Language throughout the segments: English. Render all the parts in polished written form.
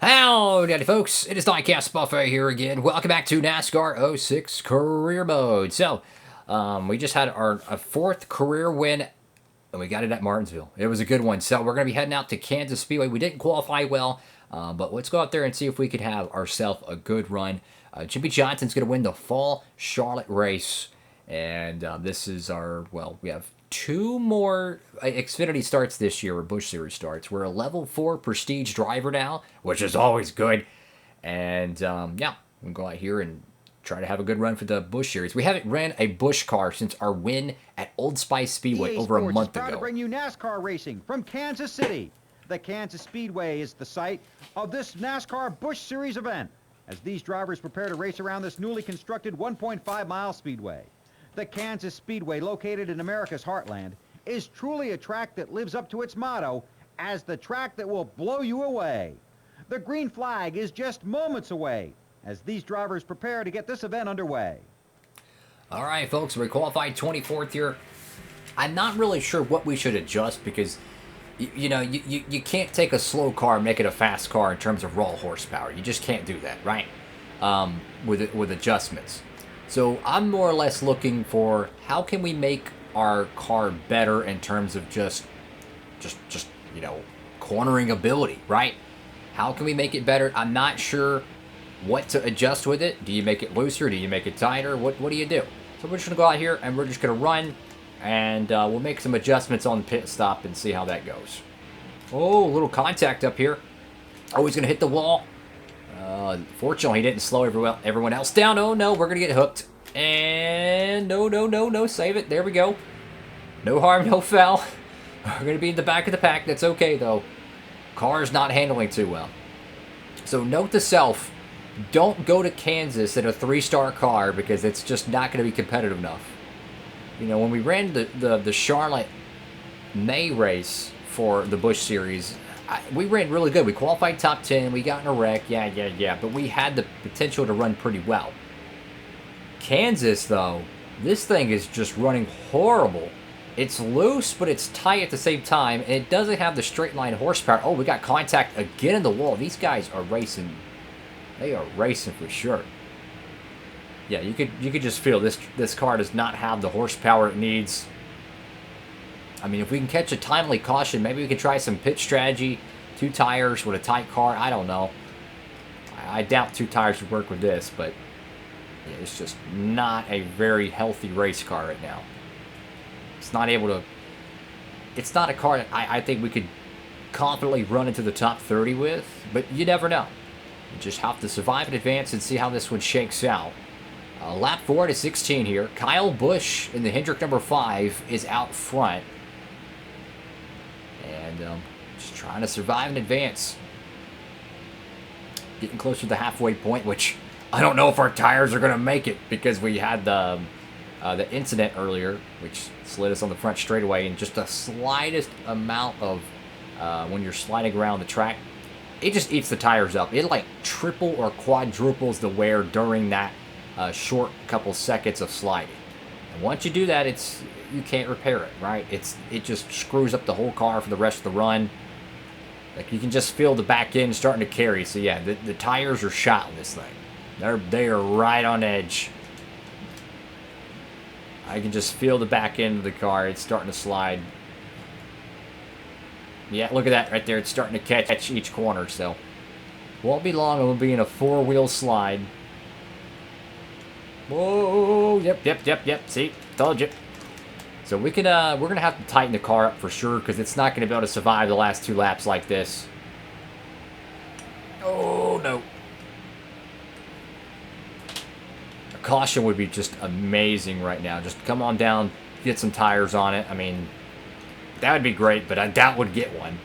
Howdy, folks. It is Diecast Buffet here again. Welcome back to NASCAR 06 Career Mode. So, we just had our fourth career win, and we got it at Martinsville. It was a good one. So, we're going to be heading out to Kansas Speedway. We didn't qualify well, but let's go out there and see if we could have ourselves a good run. Jimmy Johnson's going to win the Fall Charlotte race, and this is our, well, we have two more Xfinity starts this year, or Busch Series starts. We're a level 4 prestige driver now, which is always good. And yeah, we'll go out here and try to have a good run for the Busch Series. We haven't ran a Busch car since our win at Old Spice Speedway over a month ago. Proud to bring you NASCAR racing from Kansas City. The Kansas Speedway is the site of this NASCAR Busch Series event, as these drivers prepare to race around this newly constructed 1.5-mile speedway. The Kansas Speedway, located in America's heartland, is truly a track that lives up to its motto as the track that will blow you away. The green flag is just moments away as these drivers prepare to get this event underway. All right, folks, we qualified 24th here. I'm not really sure what we should adjust because, you know, you can't take a slow car and make it a fast car in terms of raw horsepower. You just can't do that, right? With adjustments. So I'm more or less looking for how can we make our car better in terms of just you know, cornering ability, right? How can we make it better? I'm not sure what to adjust with it. Do you make it looser? Do you make it tighter? What do you do? So we're just gonna go out here and we're just gonna run, and we'll make some adjustments on the pit stop and see how that goes. Oh, a little contact up here. Oh, he's gonna hit the wall. Fortunately, he didn't slow everyone else down. Oh, no, we're going to get hooked. And no, save it. There we go. No harm, no foul. We're going to be in the back of the pack. That's okay, though. Car's not handling too well. So note to self, don't go to Kansas in a 3-star car because it's just not going to be competitive enough. You know, when we ran the Charlotte May race for the Busch Series, we ran really good. We qualified top 10. We got in a wreck. Yeah. But we had the potential to run pretty well. Kansas, though, this thing is just running horrible. It's loose, but it's tight at the same time. And it doesn't have the straight line horsepower. Oh, we got contact again in the wall. These guys are racing. They are racing for sure. Yeah, you could just feel this car does not have the horsepower it needs. I mean, if we can catch a timely caution, maybe we can try some pit strategy. 2 tires with a tight car. I don't know. I doubt 2 tires would work with this, but yeah, it's just not a very healthy race car right now. It's not able to... It's not a car that I think we could confidently run into the top 30 with, but you never know. You just have to survive and advance and see how this one shakes out. Lap 4 to 16 here. Kyle Busch in the Hendrick number 5 is out front. And just trying to survive and advance. Getting closer to the halfway point, which I don't know if our tires are going to make it because we had the incident earlier, which slid us on the front straightaway, and just the slightest amount of when you're sliding around the track, it just eats the tires up. It like triple or quadruples the wear during that short couple seconds of sliding. And once you do that, you can't repair it, right? It just screws up the whole car for the rest of the run. Like, you can just feel the back end starting to carry. So yeah, the tires are shot in this thing. They are right on edge. I can just feel the back end of the car. It's starting to slide. Yeah, look at that right there. It's starting to catch each corner. So won't be long. We'll be in a 4-wheel slide. Whoa! Yep. See, told you. So we're gonna have to tighten the car up for sure because it's not gonna be able to survive the last 2 laps like this. Oh no! A caution would be just amazing right now. Just come on down, get some tires on it. I mean, that would be great, but I doubt we'd get one.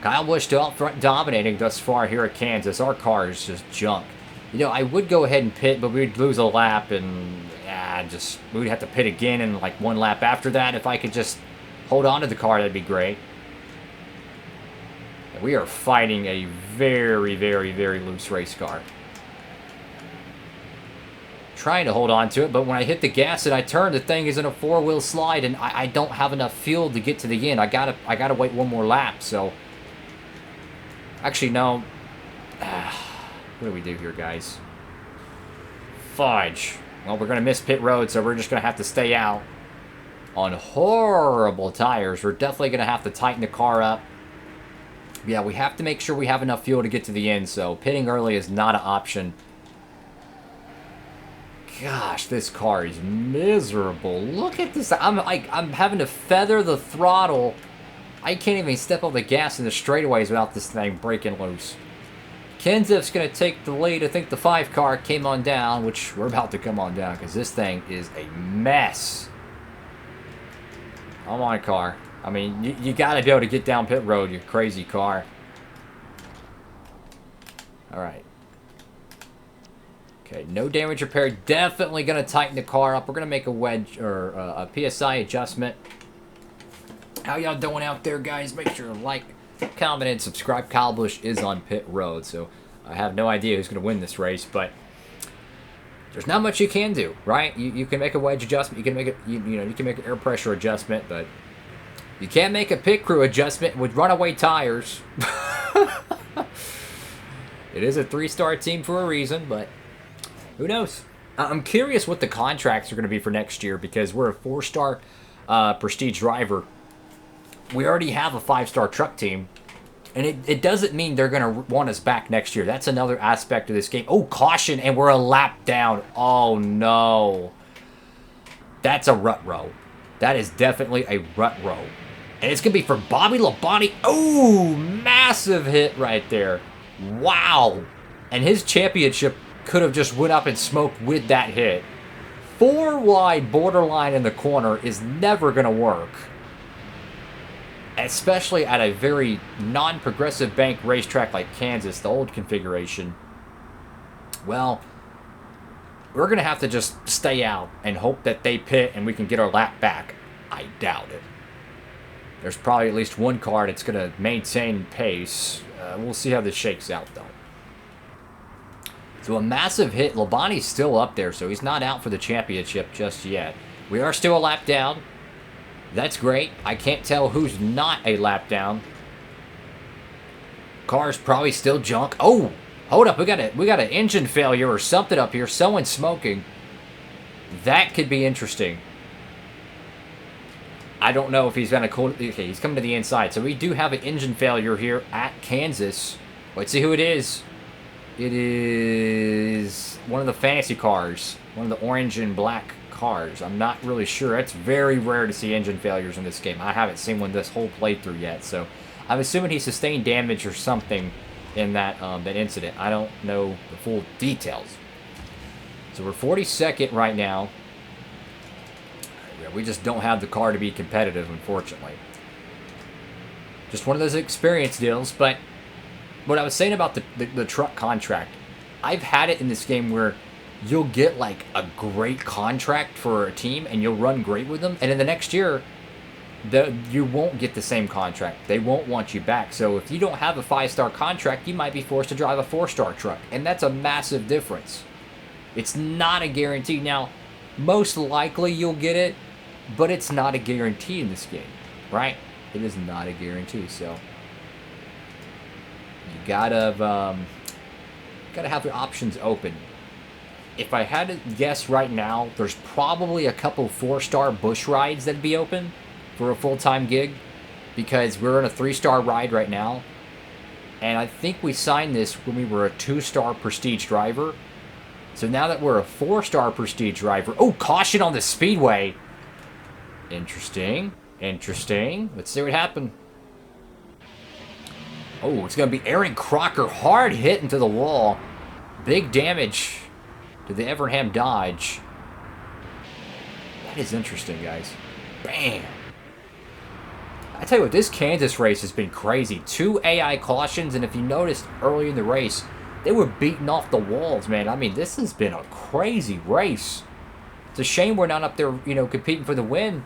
Kyle Busch still out front dominating thus far here at Kansas. Our car is just junk. You know, I would go ahead and pit, but we'd lose a lap, and we'd have to pit again in like 1 lap after that. If I could just hold on to the car, that'd be great. We are fighting a very, very, very loose race car. Trying to hold on to it, but when I hit the gas and I turn, the thing is in a 4-wheel slide, and I don't have enough fuel to get to the end. I gotta wait 1 more lap. So, actually, no. What do we do here, guys? Fudge. Well, we're going to miss pit road, so we're just going to have to stay out on horrible tires. We're definitely going to have to tighten the car up. Yeah, we have to make sure we have enough fuel to get to the end, so pitting early is not an option. Gosh, this car is miserable. Look at this. I'm having to feather the throttle. I can't even step on the gas in the straightaways without this thing breaking loose. Kenseth's going to take the lead. I think the 5 car came on down, which we're about to come on down because this thing is a mess. Come on, car. I mean, you got to be able to get down pit road, you crazy car. All right. Okay, no damage repair. Definitely going to tighten the car up. We're going to make a wedge or a PSI adjustment. How y'all doing out there, guys? Make sure to like, comment, and subscribe. Kyle Busch is on pit road, so I have no idea who's going to win this race, but there's not much you can do, right? You can make a wedge adjustment. You can make you can make an air pressure adjustment, but you can't make a pit crew adjustment with runaway tires. It is a 3-star team for a reason, but who knows? I'm curious what the contracts are going to be for next year because we're a 4-star prestige driver. We already have a 5-star truck team, and it doesn't mean they're going to want us back next year. That's another aspect of this game. Oh, caution, and we're a lap down. Oh, no. That's a rut row. That is definitely a rut row. And it's going to be for Bobby Labonte. Oh, massive hit right there. Wow. And his championship could have just went up in smoke with that hit. 4 wide borderline in the corner is never going to work. Especially at a very non-progressive bank racetrack like Kansas, the old configuration. Well, we're going to have to just stay out and hope that they pit and we can get our lap back. I doubt it. There's probably at least one car that's going to maintain pace. We'll see how this shakes out, though. So a massive hit. Labonte's still up there, so he's not out for the championship just yet. We are still a lap down. That's great. I can't tell who's not a lap down. Car's probably still junk. Oh, hold up. We got an engine failure or something up here. Someone's smoking. That could be interesting. I don't know if he's going to cool. Okay, he's coming to the inside. So we do have an engine failure here at Kansas. Let's see who it is. It is one of the fantasy cars. One of the orange and black cars. I'm not really sure. It's very rare to see engine failures in this game. I haven't seen one this whole playthrough yet. So I'm assuming he sustained damage or something in that incident. I don't know the full details. So we're 42nd right now. We just don't have the car to be competitive, unfortunately. Just one of those experience deals. But what I was saying about the truck contract, I've had it in this game where you'll get like a great contract for a team and you'll run great with them, and in the next year you won't get the same contract. They won't want you back. So if you don't have a 5-star contract, you might be forced to drive a 4-star truck, and that's a massive difference. It's not a guarantee. Now, most likely you'll get it, but it's not a guarantee in this game, right? It is not a guarantee. So you gotta have your options open. If I had to guess right now, there's probably a couple 4-star Busch rides that'd be open for a full-time gig, because we're in a 3-star ride right now, and I think we signed this when we were a 2-star prestige driver. So now that we're a 4-star prestige driver, oh, caution on the speedway. Interesting. Let's see what happened. Oh, it's going to be Aaron Crocker, hard hit into the wall. Big damage to the Evernham Dodge. That is interesting, guys. Bam. I tell you what, this Kansas race has been crazy. 2 AI cautions, and if you noticed early in the race, they were beating off the walls, man. I mean, this has been a crazy race. It's a shame we're not up there, competing for the win.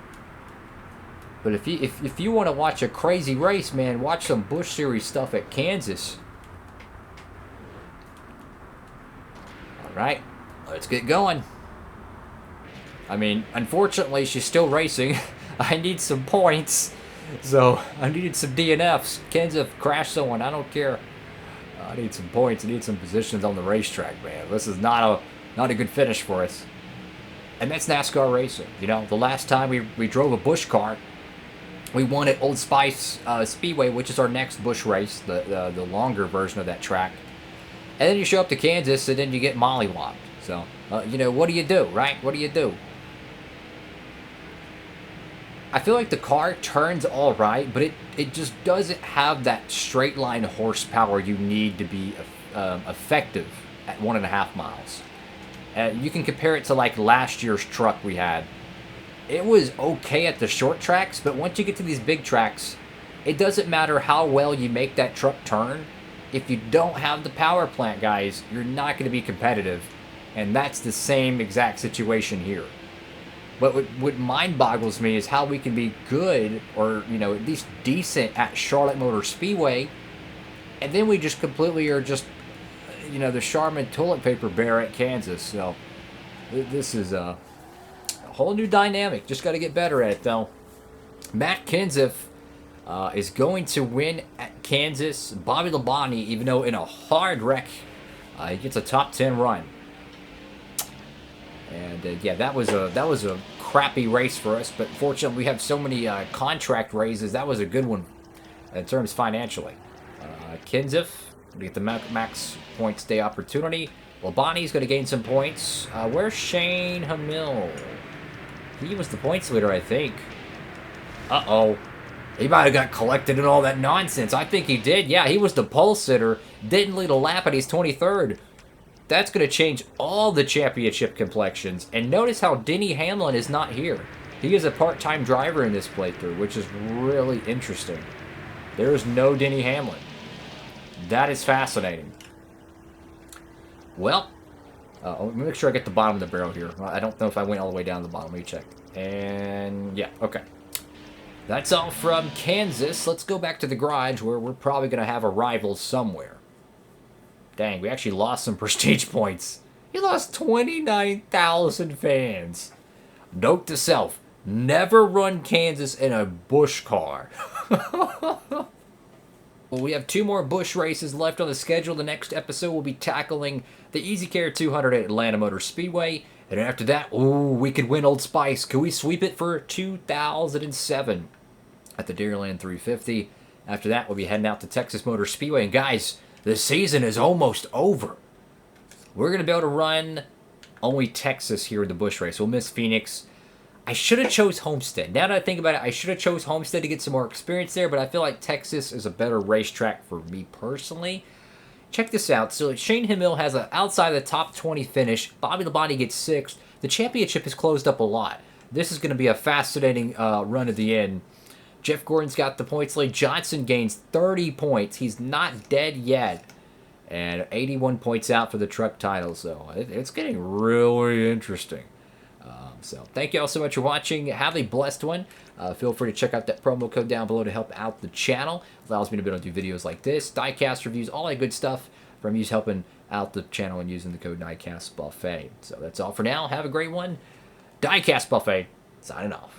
But if you want to watch a crazy race, man, watch some Busch Series stuff at Kansas. All right. Let's get going. I mean, unfortunately, she's still racing. I need some points. So, I needed some DNFs. Kenseth crashed someone. I don't care. I need some points. I need some positions on the racetrack, man. This is not a good finish for us. And that's NASCAR racing. You know, the last time we drove a Busch car, we won at Old Spice Speedway, which is our next Busch race, the longer version of that track. And then you show up to Kansas, and then you get mollywopped. So, you know, what do you do, right? What do you do? I feel like the car turns all right, but it just doesn't have that straight line horsepower you need to be effective at 1.5 miles. You can compare it to like last year's truck we had. It was okay at the short tracks, but once you get to these big tracks, it doesn't matter how well you make that truck turn. If you don't have the power plant, guys, you're not going to be competitive. And that's the same exact situation here. But what mind boggles me is how we can be good, or, you know, at least decent at Charlotte Motor Speedway, and then we just completely are just, you know, the Charmin toilet paper bear at Kansas. So this is a whole new dynamic. Just got to get better at it, though. Matt Kenseth is going to win at Kansas. Bobby Labonte, even though in a hard wreck, he gets a top 10 run. And yeah, that was a crappy race for us, but fortunately we have so many contract raises. That was a good one in terms financially. Kenseth we get the max points day opportunity. Labonte's going to gain some points. Where's Shane Hamill? He was the points leader, I think. Uh-oh. He might have got collected in all that nonsense. I think he did. Yeah, he was the pole sitter. Didn't lead a lap, and he's 23rd. That's going to change all the championship complexions. And notice how Denny Hamlin is not here. He is a part-time driver in this playthrough, which is really interesting. There is no Denny Hamlin. That is fascinating. Well, let me make sure I get the bottom of the barrel here. I don't know if I went all the way down to the bottom. Let me check. And yeah, okay. That's all from Kansas. Let's go back to the garage where we're probably going to have a rival somewhere. Dang, we actually lost some prestige points. You lost 29,000 fans. Note to self, never run Kansas in a Busch car. Well, we have 2 more Busch races left on the schedule. The next episode will be tackling the Easy Care 200 at Atlanta Motor Speedway. And after that, ooh, we could win Old Spice. Could we sweep it for 2007 at the Dairyland 350? After that, we'll be heading out to Texas Motor Speedway. And guys, the season is almost over. We're going to be able to run only Texas here in the Busch race. We'll miss Phoenix. I should have chose Homestead. Now that I think about it, I should have chose Homestead to get some more experience there, but I feel like Texas is a better racetrack for me personally. Check this out. So Shane Hamill has an outside the top 20 finish. Bobby Labonte gets 6th. The championship has closed up a lot. This is going to be a fascinating run at the end. Jeff Gordon's got the points lead. Johnson gains 30 points. He's not dead yet. And 81 points out for the truck title. So it's getting really interesting. So thank you all so much for watching. Have a blessed one. Feel free to check out that promo code down below to help out the channel. It allows me to be able to do videos like this, diecast reviews, all that good stuff from you helping out the channel and using the code DIECAST Buffet. So that's all for now. Have a great one. Diecast Buffet, signing off.